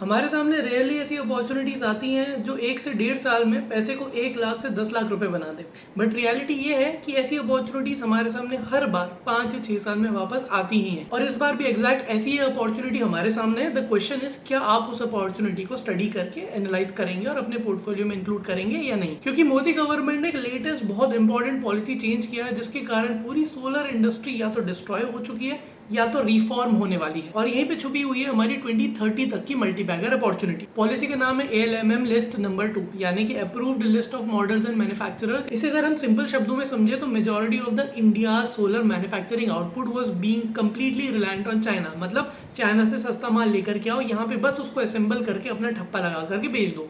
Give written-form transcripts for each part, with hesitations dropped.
हमारे सामने रेयरली ऐसी अपॉर्चुनिटीज आती हैं जो 1 से 1.5 साल में पैसे को 1 लाख से 10 लाख रुपए बना दे। बट रियलिटी ये है कि ऐसी अपॉर्चुनिटीज हमारे सामने हर बार 5 या 6 साल में वापस आती ही हैं। और इस बार भी एग्जैक्ट ऐसी ही अपॉर्चुनिटी हमारे सामने है। द क्वेश्चन इज, क्या आप उस अपॉर्चुनिटी को स्टडी करके एनालाइज करेंगे और अपने पोर्टफोलियो में इंक्लूड करेंगे या नहीं। क्योंकि मोदी गवर्नमेंट ने एक लेटेस्ट बहुत इंपॉर्टेंट पॉलिसी चेंज किया है, जिसके कारण पूरी सोलर इंडस्ट्री या तो डिस्ट्रॉय हो चुकी है या तो रिफॉर्म होने वाली है। और यहीं पे छुपी हुई है हमारी 2030 तक की मल्टीबैगर अपॉर्चुनिटी। पॉलिसी का नाम है ALMM लिस्ट नंबर 2, यानी कि approved list of models and manufacturers. इसे अगर हम सिंपल शब्दों में समझे तो majority of the India solar manufacturing output was being completely reliant on China. मतलब चाइना से सस्ता माल लेकर के आओ, यहाँ पे बस उसको असेंबल करके अपना ठप्पा लगा करके बेच दो।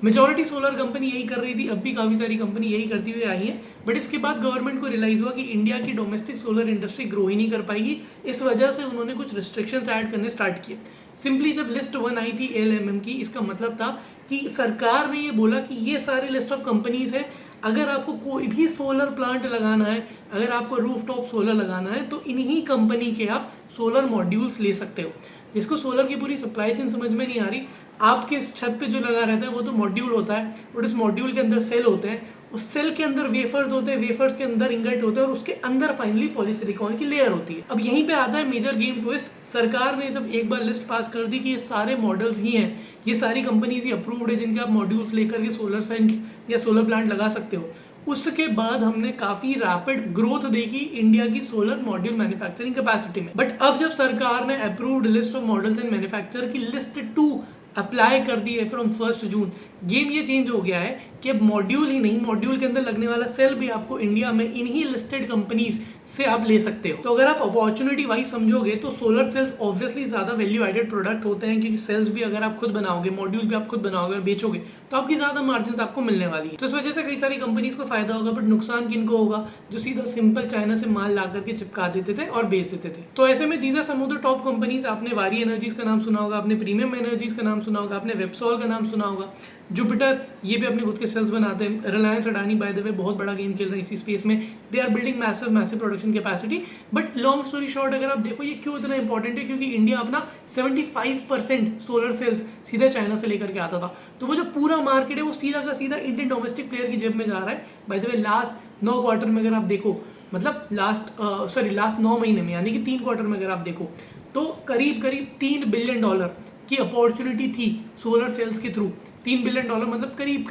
मेजॉरिटी सोलर कंपनी यही कर रही थी, अब भी काफी सारी कंपनी यही करती हुई आई है। बट इसके बाद गवर्नमेंट को रियलाइज हुआ कि इंडिया की डोमेस्टिक सोलर इंडस्ट्री ग्रो ही नहीं कर पाएगी। इस वजह से उन्होंने कुछ रिस्ट्रिक्शंस ऐड करने स्टार्ट किए। सिंपली जब लिस्ट 1 आई थी ALMM की, इसका मतलब था कि सरकार ने ये बोला कि ये सारी लिस्ट ऑफ कंपनीज है, अगर आपको कोई भी सोलर प्लांट लगाना है, अगर आपको रूफटॉप सोलर लगाना है, तो इन्हीं कंपनी के आप सोलर मॉड्यूल्स ले सकते हो। जिसको सोलर की पूरी सप्लाई चेन समझ में नहीं आ रही, आपके छत पे जो लगा रहता है वो तो मॉड्यूल होता है, और उस मॉड्यूल के अंदर सेल होते हैं, उस सेल के अंदर वेफर्स होते हैं, वेफर्स के अंदर इंगट होते हैं, और उसके अंदर फाइनली पॉलीसिलिकॉन की लेयर होती है। अब यहीं पे आता है मेजर गेम ट्विस्ट। सरकार ने जब एक बार लिस्ट पास कर दी कि ये सारे मॉडल्स ही हैं, ये सारी कंपनीज ही अप्रूव्ड है जिनके आप मॉड्यूल्स लेकर के सोलर सेल या सोलर प्लांट लगा सकते हो, उसके बाद हमने काफी रैपिड ग्रोथ देखी इंडिया की सोलर मॉड्यूल मैन्युफैक्चरिंग कैपेसिटी में। बट अब जब सरकार ने approved list of models and manufacturer की लिस्ट 2 अप्लाई कर दी है फ्रॉम 1 जून, गेम ये चेंज हो गया है कि अब मॉड्यूल ही नहीं, मॉड्यूल के अंदर लगने वाला सेल भी आपको इंडिया में इन्हीं लिस्टेड कंपनीज से आप ले सकते हो। तो अगर आप अपॉर्चुनिटी वाइज समझोगे तो सोलर सेल्स ऑब्वियसली ज्यादा वैल्यू एडेड प्रोडक्ट होते हैं, क्योंकि सेल्स भी अगर आप खुद बनाओगे, मॉड्यूल भी आप खुद बनाओगे और बेचोगे, तो आपकी ज्यादा मार्जिन आपको मिलने वाली है। तो इस वजह से कई सारी कंपनीज को फायदा होगा। बट नुकसान किनको होगा? जो सीधा सिंपल चाइना से माल ला करके चिपका देते थे और बेच देते थे। तो ऐसे में these are some of the top companies. आपने वारी एनर्जीज का नाम सुना होगा, आपने प्रीमियम एनर्जीज का नाम सुना होगा, आपने वेबसॉल का नाम सुना होगा, जुपिटर, ये भी अपने खुद के सेल्स बनाते हैं। Reliance Adani by the way बहुत बड़ा गेम खेल रहे हैं इसी स्पेस में। They are building massive production capacity. But long story short अगर आप देखो ये क्यों इतना इंपॉर्टेंट है, क्योंकि इंडिया अपना 75% सोलर सेल्स सीधे चाइना से लेकर के आता था। तो वो जो पूरा मार्केट है वो सीधा का सीधा इंडियन डोमेस्टिक प्लेयर की जेब में जा रहा है। Bye the way last 9 quarter में अगर आप देखो, मतलब लास्ट 9 महीने में, यानी कि 3 क्वार्टर में अगर आप देखो, तो करीब $3 बिलियन की अपॉर्चुनिटी थी सोलर सेल्स के थ्रू। $3 बिलियन मतलब करीब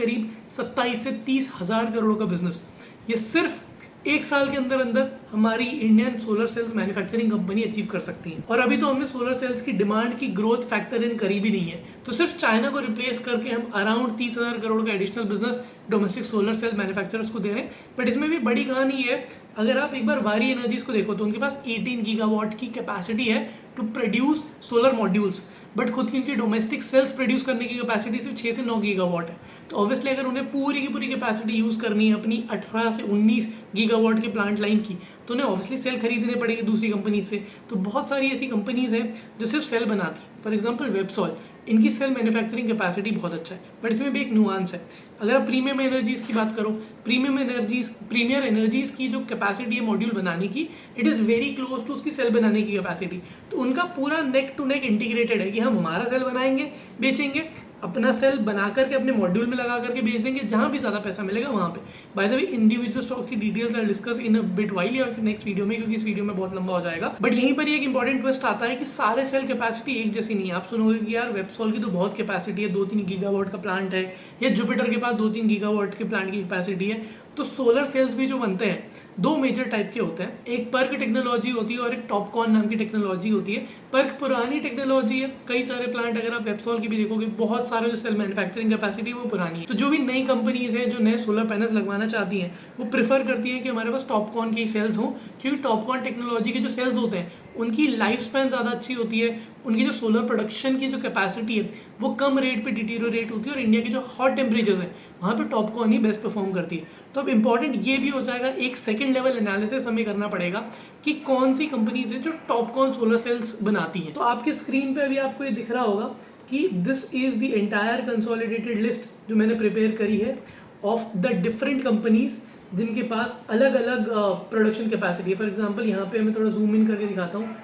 27 से 30 हजार करोड़ का बिजनेस। ये सिर्फ 1 साल के अंदर अंदर हमारी Indian solar cells manufacturing company achieve कर सकती है। और अभी तो हमने सोलर सेल्स की डिमांड की ग्रोथ फैक्टर इन करी भी नहीं है। तो सिर्फ चाइना को रिप्लेस करके हम अराउंड 30,000 करोड़ का additional business domestic solar cell manufacturers को दे रहे हैं। बट इसमें भी बड़ी कहानी है, अगर आप एक बार वारी एनर्जीज को देखो तो उनके पास 18 गीगावाट की कैपेसिटी है to produce solar modules. But खुद की उनकी डोमेस्टिक सेल्स प्रोड्यूस करने की कैपेसिटी सिर्फ 6 से 9 गीगावाट है। तो ऑब्वियसली अगर उन्हें पूरी की पूरी कैपेसिटी यूज करनी है अपनी 18 से 19 गीगावाट के प्लांट लाइन की, तो उन्हें ऑब्वियसली सेल खरीदने पड़ेगी दूसरी कंपनी से। तो बहुत सारी ऐसी कंपनीज हैं जो सिर्फ सेल बनाती है। फॉर एग्जाम्पल वेबसॉल, इनकी सेल मैन्युफैक्चरिंग कैपेसिटी बहुत अच्छा है। बट इसमें भी एक नुआंस है। अगर आप प्रीमियम एनर्जीज की बात करो, प्रीमियर एनर्जीज की जो कैपेसिटी है मॉड्यूल बनाने की, it is very close to उसकी सेल बनाने की कैपेसिटी। तो उनका पूरा नेक टू नेक इंटीग्रेटेड है कि हम हमारा सेल बनाएंगे, बेचेंगे, अपना सेल बना करके अपने मॉड्यूल में लगा करके बेच देंगे, जहां भी ज्यादा पैसा मिलेगा वहां पे। By the way individual stocks की details are discuss in a bit while या फिर नेक्स्ट वीडियो में, क्योंकि इस वीडियो में बहुत लंबा हो जाएगा। बट यहीं पर एक इंपॉर्टेंट ट्विस्ट आता है कि सारे सेल कैपेसिटी एक जैसी नहीं है। आप सुनोगे कि यार वेबसॉल की तो बहुत कैपेसिटी है, 2-3 गीगावाट का प्लांट है, या जुपिटर के पास 2-3 गीगावाट के प्लांट की कैपेसिटी है। तो सोलर सेल्स भी जो बनते हैं 2 मेजर टाइप के होते हैं। एक पर्क टेक्नोलॉजी होती है और एक टॉपकॉन नाम की टेक्नोलॉजी होती है। पर्क पुरानी टेक्नोलॉजी है, कई सारे प्लांट अगर आप वेबसॉल की भी देखोगे, बहुत सारे जो सेल मैन्युफैक्चरिंग कैपेसिटी है वो पुरानी है। तो जो भी नई कंपनीज हैं जो नए सोलर पैनल्स लगवाना चाहती हैं, वो प्रेफर करती हैं कि हमारे पास टॉपकॉन की सेल्स हों, क्योंकि टॉपकॉन टेक्नोलॉजी के जो सेल्स होते हैं उनकी लाइफ स्पैन ज़्यादा अच्छी होती है, उनकी जो सोलर प्रोडक्शन की जो कैपेसिटी है वो कम रेट पे डिटीरियोरेट होती है, और इंडिया के जो हॉट टेम्परेचर्स हैं वहाँ पे टॉपकॉन ही बेस्ट परफॉर्म करती है। तो अब इंपॉर्टेंट ये भी हो जाएगा, एक सेकंड लेवल एनालिसिस हमें करना पड़ेगा कि कौन सी कंपनीज है जो टॉपकॉन सोलर सेल्स बनाती हैं। तो आपके स्क्रीन पे अभी आपको ये दिख रहा होगा कि this is the entire consolidated list जो मैंने प्रिपेयर करी है ऑफ द डिफरेंट कंपनीज जिनके पास अलग अलग प्रोडक्शन कैपेसिटी है। फॉर एग्जाम्पल यहाँ पे मैं थोड़ा जूम इन करके दिखाता हूँ।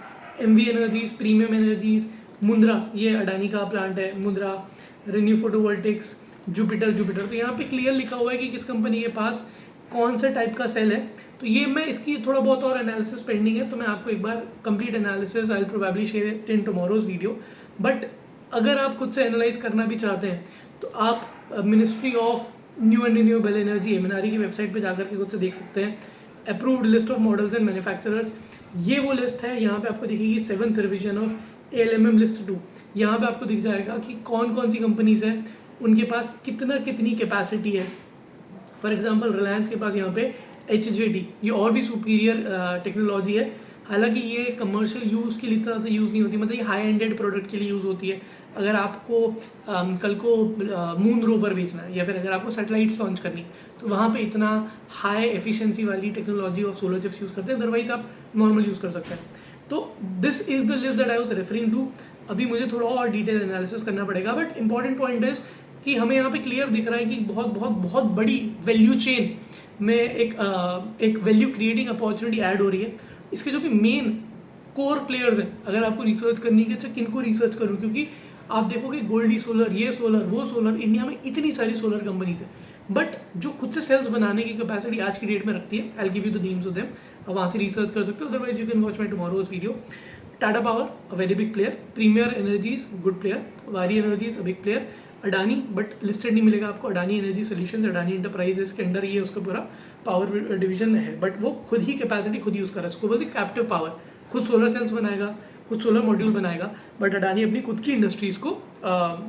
MV energies, premium energies, Mundra, ये अडानी का प्लांट है, मुंद्रा, रिन्यू फोटोवोल्टिक्स, जुपिटर। तो यहाँ पे क्लियर लिखा हुआ है कि किस कंपनी के पास कौन सा टाइप का सेल है। तो ये मैं इसकी थोड़ा बहुत और एनालिसिस पेंडिंग है, तो मैं आपको एक बार complete analysis I will probably share it in tomorrow's video. But अगर आप खुद से एनालाइज करना भी चाहते हैं तो आप ministry of new and renewable energy MNRE की वेबसाइट पे जाकर के खुद से देख सकते हैं। Approved list of models and manufacturers, ये वो लिस्ट है। यहाँ पे आपको दिखेगी 7th revision of ALMM list 2। यहाँ पे आपको दिख जाएगा कि कौन कौन सी कंपनीज हैं, उनके पास कितनी कैपेसिटी है। फॉर एग्जांपल रिलायंस के पास यहाँ पे HJT, ये और भी सुपीरियर टेक्नोलॉजी है। हालांकि ये कमर्शियल यूज़ के लिए इतना ज़्यादा यूज़ नहीं होती, मतलब ये हाई एंडेड प्रोडक्ट के लिए यूज़ होती है। अगर आपको कल को मून रोवर बेचना है या फिर अगर आपको सैटेलाइट्स लॉन्च करनी है तो वहाँ पे इतना हाई एफिशिएंसी वाली technology of solar chips use करते हैं, अदरवाइज आप नॉर्मल यूज़ कर सकते हैं। तो this is the list that I was referring to. अभी मुझे थोड़ा और डिटेल एनालिसिस करना पड़ेगा, बट इंपॉर्टेंट पॉइंट इज कि हमें यहाँ पे क्लियर दिख रहा है कि बहुत बड़ी वैल्यू चेन में एक वैल्यू क्रिएटिंग अपॉर्चुनिटी ऐड हो रही है। इसके जो भी मेन कोर प्लेयर्स हैं, अगर आपको रिसर्च करनी है, अच्छा किनको रिसर्च करूँ, क्योंकि आप देखोगे गोल्डी सोलर, ये सोलर, वो सोलर, इंडिया में इतनी सारी सोलर कंपनीज हैं, बट जो खुद से सेल्स बनाने की कैपेसिटी आज की डेट में रखती है, I will give you the names of them, आप वहाँ से रिसर्च कर सकते हो। Otherwise you can watch my tomorrow's video. Tata power, a very big player, premier energies, good player, Waaree energies, a big player, Adani, but listed नहीं मिलेगा आपको, Adani energy solutions, Adani enterprises के अंडर ये उसका पूरा पावर डिवीजन है, बट वो खुद ही कैपेसिटी खुद यूज़ कर रहा है। उसको बोलते कैप्टिव पावर, खुद सोलर सेल्स बनाएगा, खुद सोलर मॉड्यूल बनाएगा, बट अडानी अपनी खुद की इंडस्ट्रीज़ को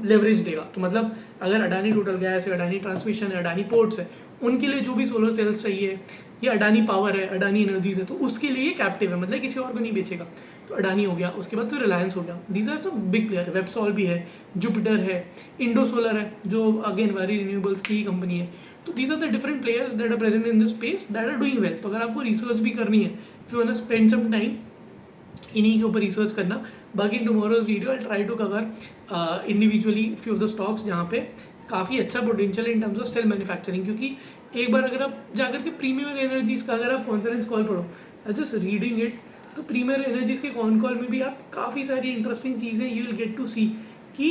लेवरेज देगा। तो मतलब अगर अडानी टोटल गैस है, अडानी ट्रांसमिशन है, अडानी पोर्ट्स है, उनके लिए जो भी सोलर सेल्स चाहिए, या अडानी पावर है, अडानी एनर्जीज है, तो उसके लिए कैप्टिव है, मतलब किसी और को नहीं बेचेगा। तो अडानी हो गया, उसके बाद फिर रिलायंस हो गया, दीज आर सब बिग प्लेयर। वेबसॉल भी है, जुपिटर है, इंडो सोलर है, जो अगेन वारी रिन्यूएबल्स की कंपनी है। तो these are the different players that are present in this space that are doing well. तो अगर आपको रिसर्च भी करनी है, if you want to spend some time इन्हीं के ऊपर रिसर्च करना। बाकी tomorrow's video I try to cover individually few of the stocks जहाँ पे काफ़ी अच्छा potential in terms of cell manufacturing, क्योंकि एक बार अगर आप जाकर के प्रीमियर एनर्जीज का अगर आप कॉन्फ्रेंस कॉल पढ़ो, जस्ट रीडिंग इट, तो प्रीमियर एनर्जीज के कॉन कॉल में भी आप काफ़ी सारी इंटरेस्टिंग चीज़ें यू विल गेट टू सी कि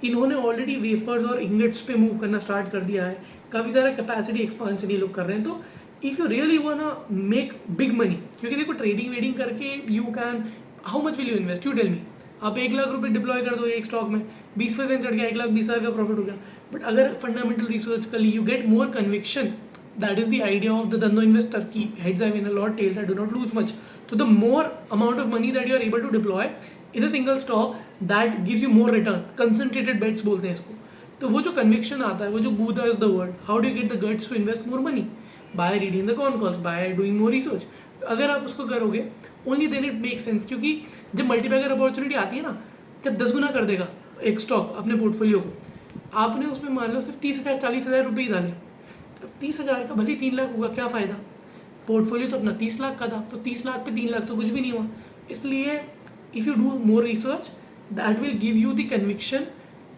इन्होंने ऑलरेडी वेफर्स और इंगट्स पे मूव करना स्टार्ट कर दिया है, काफ़ी सारा कैपेसिटी एक्सपांशन ये लोग कर रहे हैं। तो if you really wanna make big money, क्योंकि देखो ट्रेडिंग वेडिंग करके you can, how much will you invest, you tell me. आप 1 लाख रुपए डिप्लॉय कर दो एक स्टॉक में, 20% चढ़ गया, 1,20,000 का प्रॉफिट हो गया। बट अगर फंडामेंटल रिसर्च कर ली, you get more conviction. That is the idea of the Dando investor. Ki heads I win a lot, tails I do not lose much. So the more amount of money that you are able to deploy in a single stock, that gives you more return. Concentrated bets बोलते हैं इसको। तो वो जो conviction आता है, वो जो Buddha is the word. How do you get the guts to invest more money? By reading the con calls, by doing more research. अगर आप उसको करोगे, only then it makes sense. क्योंकि जब मल्टीपैगर अपॉर्चुनिटी आती है ना, जब 10 गुना कर देगा एक स्टॉक अपने पोर्टफोलियो को, आपने उसमें मान लो सिर्फ 30,000 40,000 रुपये ही डाले, 30,000 का भले 3 लाख होगा, क्या फ़ायदा। पोर्टफोलियो तो अपना 30 लाख का था, तो 30 लाख पे 3 लाख तो कुछ भी नहीं हुआ। इसलिए if you do more research, that will give you the conviction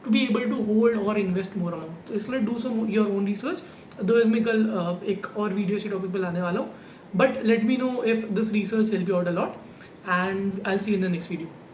to be able to hold और इन्वेस्ट मोर अमाउंट। तो इसलिए do some your own research. Otherwise मैं कल एक और वीडियो इसी टॉपिक पे लाने वाला हूँ, but let me know if this research help you out a lot, and I will see you in the next video.